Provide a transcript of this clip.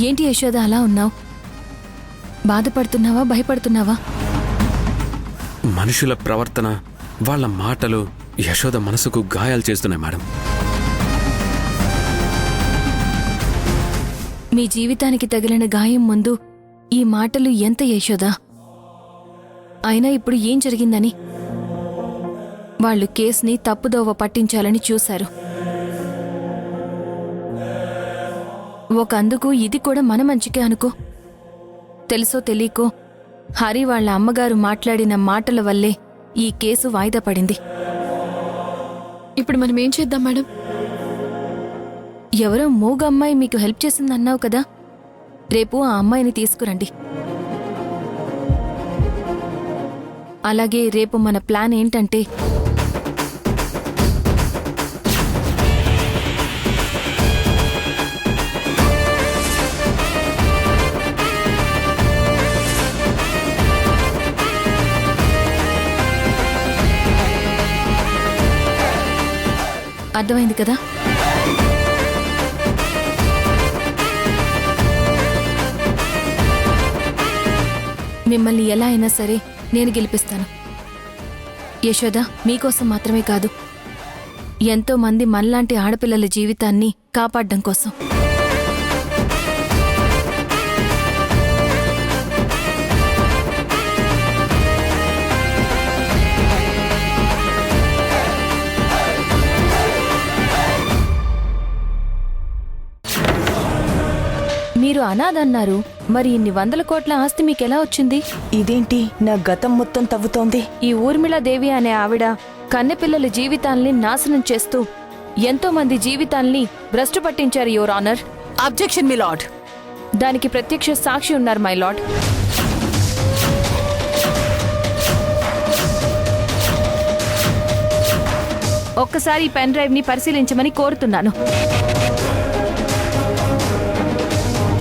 ఏంటి యశోద అలా ఉన్నావు? బాధపడుతున్నావా, భయపడుతున్నావా? మనుషుల ప్రవర్తన, వాళ్ళ మాటలు యశోద మనసుకు గాయాలు చేస్తున్నాయి మేడం. మీ జీవితానికి తగిలిన గాయం ముందు ఈ మాటలు ఎంత యశోద? అయినా ఇప్పుడు ఏం జరిగిందని? వాళ్ళు కేసుని తప్పుదోవ పట్టించాలని చూశారు. ఒకందుకు ఇది కూడా మన మంచికే అనుకో. తెలుసో తెలియకో హరి వాళ్ళ అమ్మగారు మాట్లాడిన మాటల వల్లే ఈ కేసు వాయిదా పడింది. ఇప్పుడు మనం ఏం చేద్దాం మేడం? ఎవరో మూగ అమ్మాయి మీకు హెల్ప్ చేసిందన్నావు కదా, రేపు ఆ అమ్మాయిని తీసుకురండి. అలాగే రేపు మన ప్లాన్ ఏంటంటే, అర్థమైంది కదా? మిమ్మల్ని ఎలా అయినా సరే నేను గెలిపిస్తాను. యశోద, మీకోసం మాత్రమే కాదు, ఎంతో మంది మనలాంటి ఆడపిల్లల జీవితాన్ని కాపాడడం కోసం. మీరు అనాథన్నారు, మరి ఇన్ని 100 కోట్ల ఆస్తి మీకెలా వచ్చింది? ఇదేంటి నా గతం మొత్తం తవ్వుతోంది? ఈ ఊర్మిళాదేవి అనే ఆవిడ కన్నెపిల్లల జీవితాల్ని నాశనం చేస్తూ ఎంతో మంది జీవితాల్ని భ్రష్టు పట్టించారు, your honour. Objection my lord. దానికి ప్రత్యక్ష సాక్షి ఉన్నారు, మై లార్డ్. ఒక్కసారి ఈ పెన్ డ్రైవ్ ని పరిశీలించమని కోరుతున్నాను.